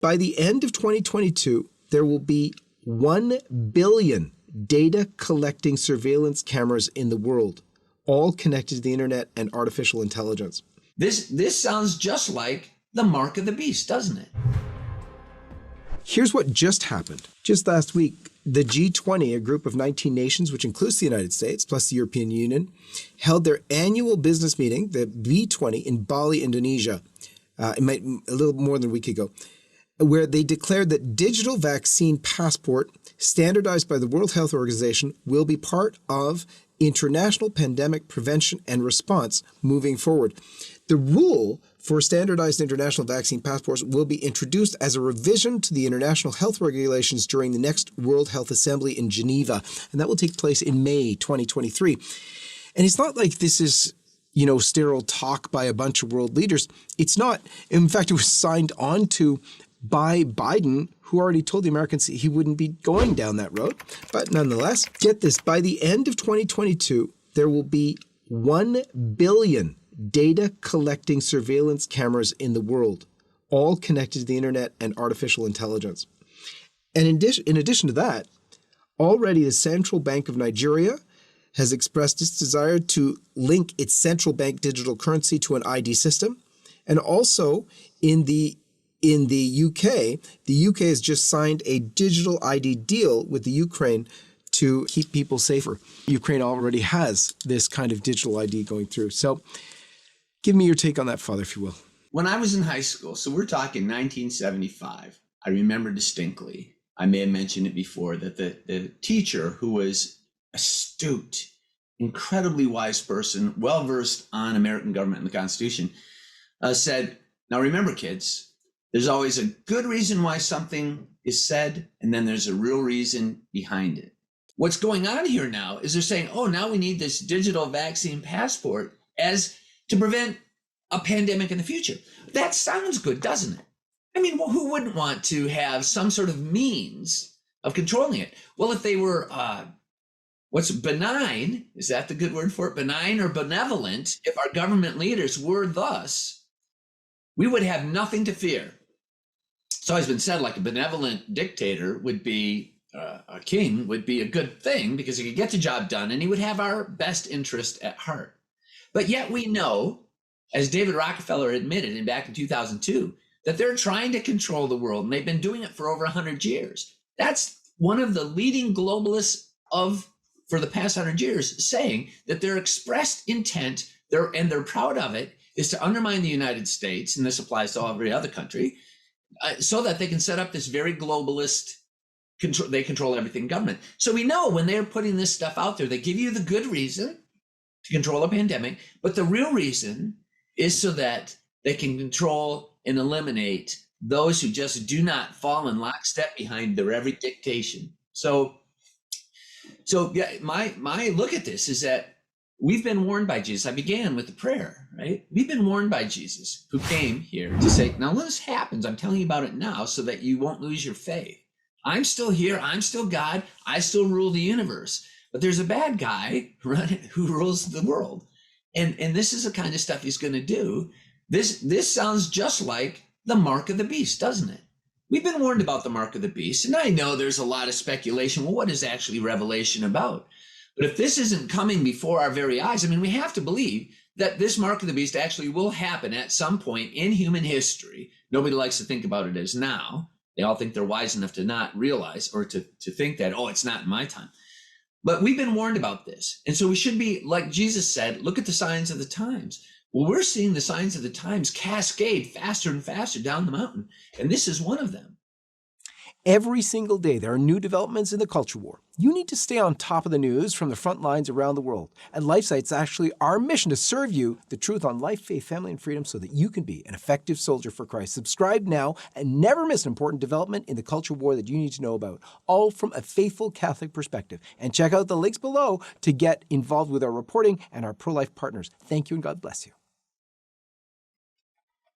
by the end of 2022, there will be 1 billion data collecting surveillance cameras in the world, all connected to the internet and artificial intelligence. This sounds just like the mark of the beast, doesn't it? Here's what just happened. Just last week, the G20, a group of 19 nations, which includes the United States plus the European Union, held their annual business meeting, the B20, in Bali, Indonesia, a little more than a week ago, where they declared that digital vaccine passport, standardized by the World Health Organization, will be part of international pandemic prevention and response moving forward. The rule for standardized international vaccine passports will be introduced as a revision to the international health regulations during the next World Health Assembly in Geneva, and that will take place in May 2023. And it's not like this is, sterile talk by a bunch of world leaders. It's not. In fact, it was signed on to by Biden, who already told the Americans he wouldn't be going down that road. But nonetheless, get this, by the end of 2022, there will be 1 billion data collecting surveillance cameras in the world, all connected to the internet and artificial intelligence. And in addition to that, already the Central Bank of Nigeria has expressed its desire to link its central bank digital currency to an ID system. And also in the UK has just signed a digital ID deal with the Ukraine to keep people safer. Ukraine already has this kind of digital ID going through. So give me your take on that, Father, if you will. When I was in high school, so we're talking 1975, I remember distinctly, I may have mentioned it before, that the teacher, who was astute, incredibly wise person, well-versed on American government and the Constitution, said, now remember, kids, there's always a good reason why something is said, and then there's a real reason behind it. What's going on here now is they're saying, oh, now we need this digital vaccine passport as to prevent a pandemic in the future. That sounds good, doesn't it? I mean, well, who wouldn't want to have some sort of means of controlling it? Well, if they were, what's benign, is that the good word for it? Benign or benevolent, if our government leaders were thus, we would have nothing to fear. It's always been said, like a benevolent dictator would be, a king would be a good thing because he could get the job done and he would have our best interest at heart. But yet we know, as David Rockefeller admitted back in 2002, that they're trying to control the world, and they've been doing it for over 100 years. That's one of the leading globalists for the past 100 years, saying that their expressed intent, and they're proud of it, is to undermine the United States, and this applies to every other country, so that they can set up this very globalist, they control everything government. So we know when they're putting this stuff out there, they give you the good reason to control a pandemic, but the real reason is so that they can control and eliminate those who just do not fall in lockstep behind their every dictation. So yeah, my look at this is that we've been warned by Jesus. I began with the prayer, right? We've been warned by Jesus, who came here to say, now when this happens, I'm telling you about it now so that you won't lose your faith. I'm still here. I'm still God. I still rule the universe. But there's a bad guy who rules the world. And this is the kind of stuff he's going to do. This sounds just like the mark of the beast, doesn't it? We've been warned about the mark of the beast. And I know there's a lot of speculation. Well, what is actually Revelation about? But if this isn't coming before our very eyes, I mean, we have to believe that this mark of the beast actually will happen at some point in human history. Nobody likes to think about it as now. They all think they're wise enough to not realize or to think that, oh, it's not in my time. But we've been warned about this. And so we should be, like Jesus said, look at the signs of the times. Well, we're seeing the signs of the times cascade faster and faster down the mountain. And this is one of them. Every single day, there are new developments in the culture war. You need to stay on top of the news from the front lines around the world. At LifeSite, it's actually our mission to serve you the truth on life, faith, family, and freedom so that you can be an effective soldier for Christ. Subscribe now and never miss an important development in the culture war that you need to know about, all from a faithful Catholic perspective. And check out the links below to get involved with our reporting and our pro-life partners. Thank you and God bless you.